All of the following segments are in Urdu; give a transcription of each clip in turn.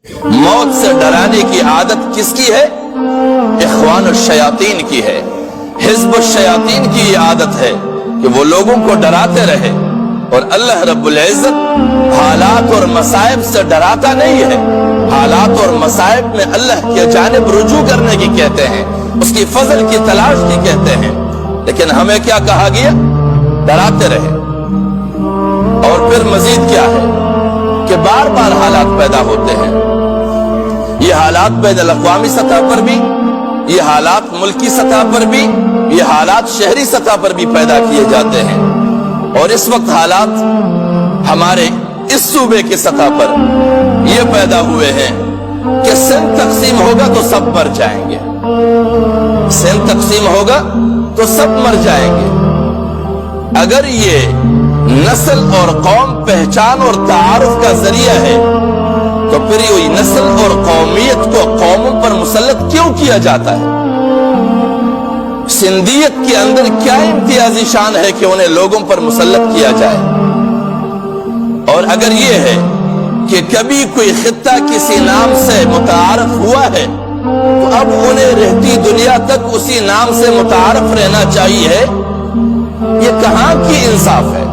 موت سے ڈرانے کی عادت کس کی ہے؟ اخوان الشیاطین کی ہے، حزب الشیاطین کی یہ عادت ہے کہ وہ لوگوں کو ڈراتے رہے، اور اللہ رب العزت حالات اور مصائب سے ڈراتا نہیں ہے۔ حالات اور مصائب میں اللہ کی جانب رجوع کرنے کی کہتے ہیں، اس کی فضل کی تلاش کی کہتے ہیں، لیکن ہمیں کیا کہا گیا؟ ڈراتے رہے۔ اور پھر مزید کیا ہے کہ بار بار حالات پیدا ہوتے ہیں۔ یہ حالات بین الاقوامی سطح پر بھی، یہ حالات ملکی سطح پر بھی، یہ حالات شہری سطح پر بھی پیدا کیے جاتے ہیں، اور اس وقت حالات ہمارے اس صوبے کی سطح پر یہ پیدا ہوئے ہیں کہ سندھ تقسیم ہوگا تو سب مر جائیں گے، سندھ تقسیم ہوگا تو سب مر جائیں گے۔ اگر یہ نسل اور قوم پہچان اور تعارف کا ذریعہ ہے تو پھر یہ نسل اور قومیت کو قوموں پر مسلط کیوں کیا جاتا ہے؟ سندھیت کے اندر کیا امتیازی شان ہے کہ انہیں لوگوں پر مسلط کیا جائے؟ اور اگر یہ ہے کہ کبھی کوئی خطہ کسی نام سے متعارف ہوا ہے تو اب انہیں رہتی دنیا تک اسی نام سے متعارف رہنا چاہیے، یہ کہاں کی انصاف ہے؟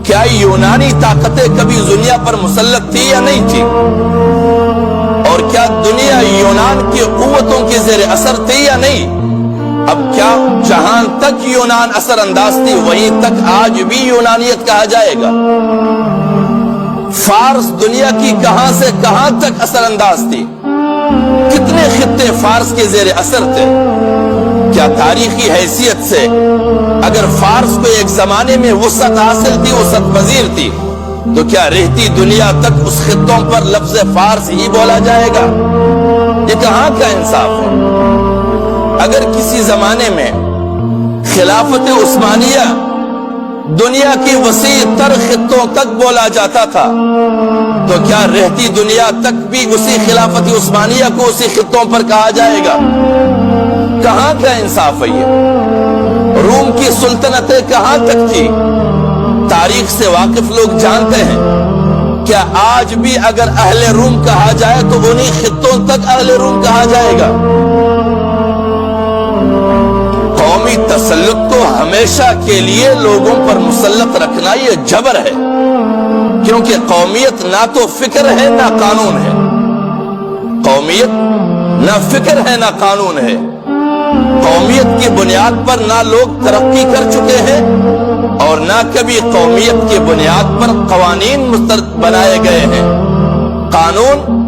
کیا یونانی طاقتیں کبھی دنیا پر مسلط تھی یا نہیں تھی؟ اور کیا دنیا یونان کی قوتوں کے زیر اثر تھی یا نہیں؟ اب کیا جہاں تک یونان اثر انداز تھی وہیں تک آج بھی یونانیت کہا جائے گا؟ فارس دنیا کی کہاں سے کہاں تک اثر انداز تھی؟ کتنے خطے فارس کے زیر اثر تھے؟ کیا تاریخی حیثیت سے اگر فارس کو ایک زمانے میں وسعت حاصل تھی، وسعت پذیر تھی، تو کیا رہتی دنیا تک اس خطوں پر لفظ فارس ہی بولا جائے گا؟ یہ کہاں کا انصاف ہے؟ اگر کسی زمانے میں خلافت عثمانیہ دنیا کی وسیع تر خطوں تک بولا جاتا تھا تو کیا رہتی دنیا تک بھی اسی خلافت عثمانیہ کو اسی خطوں پر کہا جائے گا؟ کہاں کا انصاف ہے یہ؟ روم کی سلطنتیں کہاں تک تھی؟ تاریخ سے واقف لوگ جانتے ہیں، کیا آج بھی اگر اہل روم کہا جائے تو انہی خطوں تک اہل روم کہا جائے گا؟ قومی تسلط کو ہمیشہ کے لیے لوگوں پر مسلط رکھنا یہ جبر ہے، کیونکہ قومیت نہ تو فکر ہے نہ قانون ہے۔ قومیت نہ فکر ہے نہ قانون ہے۔ قومیت کی بنیاد پر نہ لوگ ترقی کر چکے ہیں اور نہ کبھی قومیت کی بنیاد پر قوانین مسترد بنائے گئے ہیں۔ قانون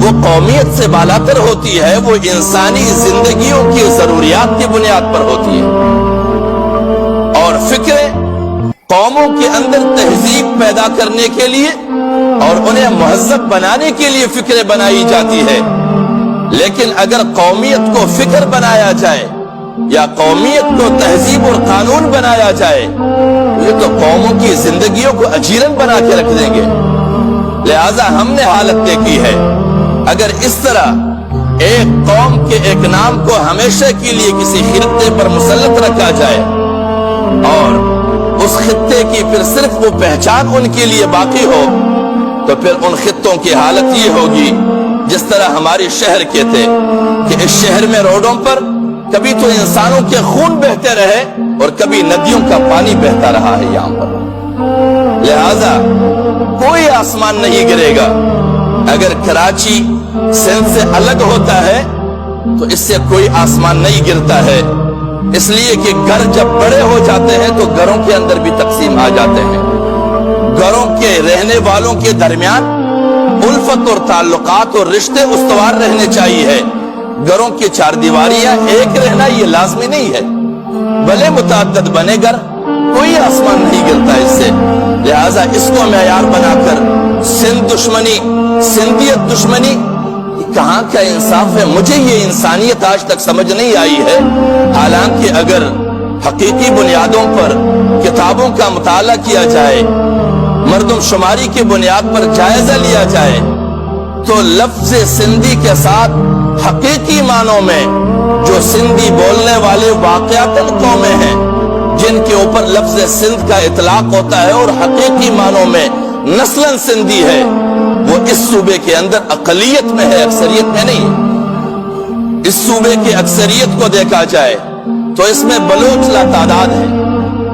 وہ قومیت سے بالاتر ہوتی ہے، وہ انسانی زندگیوں کی ضروریات کی بنیاد پر ہوتی ہے، اور فکریں قوموں کے اندر تہذیب پیدا کرنے کے لیے اور انہیں مہذب بنانے کے لیے فکریں بنائی جاتی ہے۔ لیکن اگر قومیت کو فکر بنایا جائے یا قومیت کو تہذیب اور قانون بنایا جائے یہ تو قوموں کی زندگیوں کو اجیرن بنا کے رکھ دیں گے۔ لہذا ہم نے حالت دیکھی ہے، اگر اس طرح ایک قوم کے ایک نام کو ہمیشہ کے لیے کسی خطے پر مسلط رکھا جائے اور اس خطے کی پھر صرف وہ پہچان ان کے لیے باقی ہو تو پھر ان خطوں کی حالت یہ ہوگی جس طرح ہمارے شہر کے تھے کہ اس شہر میں روڈوں پر کبھی تو انسانوں کے خون بہتے رہے اور کبھی ندیوں کا پانی بہتا رہا ہے یہاں پر۔ لہذا کوئی آسمان نہیں گرے گا۔ اگر کراچی سندھ سے الگ ہوتا ہے تو اس سے کوئی آسمان نہیں گرتا ہے، اس لیے کہ گھر جب بڑے ہو جاتے ہیں تو گھروں کے اندر بھی تقسیم آ جاتے ہیں۔ گھروں کے رہنے والوں کے درمیان الفت اور تعلقات اور رشتے استوار رہنے چاہیے۔ گھروں کی چار دیواریاں ایک رہنا یہ لازمی نہیں ہے، بھلے متعدد بنے گھر، کوئی آسمان نہیں گرتا اس سے۔ لہذا اس کو معیار بنا کر سندھ دشمنی، سندھیت دشمنی، یہ کہاں کا انصاف ہے؟ مجھے یہ انسانیت آج تک سمجھ نہیں آئی ہے۔ حالانکہ اگر حقیقی بنیادوں پر کتابوں کا مطالعہ کیا جائے، مردم شماری کی بنیاد پر جائزہ لیا جائے تو لفظ سندھی کے ساتھ حقیقی معنوں میں جو سندھی بولنے والے واقعاتاً قومیں ہیں جن کے اوپر لفظ سندھ کا اطلاق ہوتا ہے اور حقیقی معنوں میں نسلاً سندھی ہے، وہ اس صوبے کے اندر اقلیت میں ہے، اکثریت میں نہیں۔ اس صوبے کی اکثریت کو دیکھا جائے تو اس میں بلوچ لاتعداد ہے،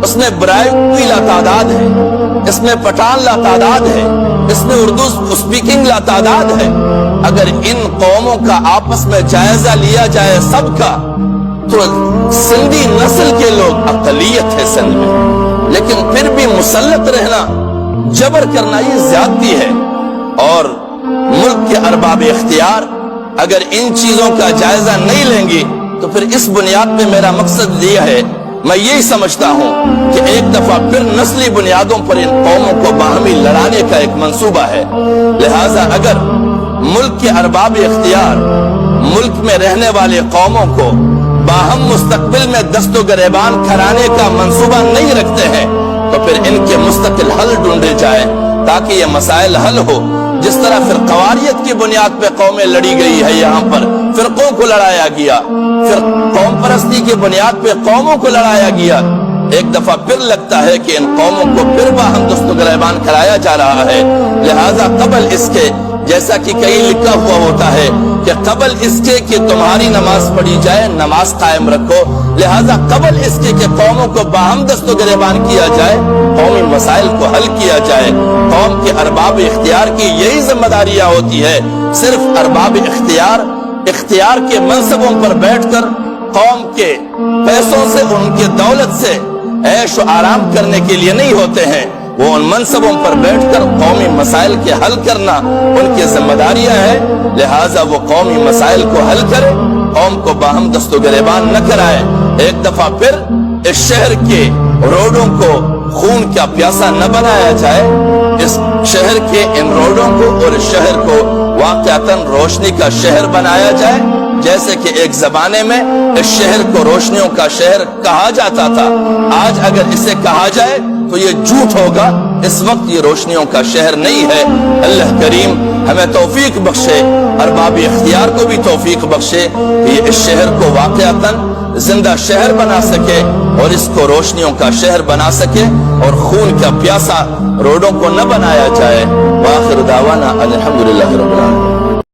اس میں برائیوی لاتعداد ہے، اس میں پٹھان لاتعداد ہے، اس میں اردو اسپیکنگ لاتعداد ہے۔ اگر ان قوموں کا آپس میں جائزہ لیا جائے سب کا، تو سندھی نسل کے لوگ اقلیت ہے سندھ میں، لیکن پھر بھی مسلط رہنا، جبر کرنا یہ زیادتی ہے۔ اور ملک کے ارباب اختیار اگر ان چیزوں کا جائزہ نہیں لیں گی تو پھر اس بنیاد پہ میرا مقصد یہ ہے، میں یہی سمجھتا ہوں کہ ایک دفعہ پھر نسلی بنیادوں پر ان قوموں کو باہمی لڑانے کا ایک منصوبہ ہے۔ لہٰذا اگر ملک کے ارباب اختیار ملک میں رہنے والے قوموں کو باہم مستقبل میں دست و گریبان کھرانے کا منصوبہ نہیں رکھتے ہیں تو پھر ان کے مستقل حل ڈھونڈے جائیں تاکہ یہ مسائل حل ہو۔ جس طرح فرقواریت کی بنیاد پہ قومیں لڑی گئی ہے، یہاں پر فرقوں کو لڑایا گیا، پھر قوم پرستی کی بنیاد پہ قوموں کو لڑایا گیا، ایک دفعہ پھر لگتا ہے کہ ان قوموں کو پھر باہم دست و گریبان کھلایا جا رہا ہے۔ لہٰذا قبل اس کے، جیسا کہ کہیں لکھا ہوا ہوتا ہے کہ قبل اس کے کہ تمہاری نماز پڑھی جائے، نماز قائم رکھو، لہٰذا قبل اس کے کہ قوموں کو باہم دست و گریبان کیا جائے، قومی مسائل کو حل کیا جائے۔ قوم کے ارباب اختیار کی یہی ذمہ داریاں ہوتی ہے۔ صرف ارباب اختیار کے منصبوں پر بیٹھ کر قوم کے پیسوں سے، ان کے دولت سے عیش و آرام کرنے کے لیے نہیں ہوتے ہیں، وہ ان منصبوں پر بیٹھ کر قومی مسائل کے حل کرنا ان کی ذمہ داریاں ہیں۔ لہٰذا وہ قومی مسائل کو حل کرے، قوم کو باہم دست و گریبان نہ کرائے۔ ایک دفعہ پھر اس شہر کے روڈوں کو خون کا پیاسا نہ بنایا جائے، اس شہر کے ان روڈوں کو اور اس شہر کو واقعتاً روشنی کا شہر بنایا جائے، جیسے کہ ایک زمانے میں اس شہر کو روشنیوں کا شہر کہا جاتا تھا۔ آج اگر اسے کہا جائے تو یہ جھوٹ ہوگا، اس وقت یہ روشنیوں کا شہر نہیں ہے۔ اللہ کریم ہمیں توفیق بخشے، ارباب اختیار کو بھی توفیق بخشے کہ یہ اس شہر کو واقعتاً زندہ شہر بنا سکے اور اس کو روشنیوں کا شہر بنا سکے اور خون کا پیاسا روڈوں کو نہ بنایا جائے۔ وآخر دعوانا الحمدللہ رب العالمین۔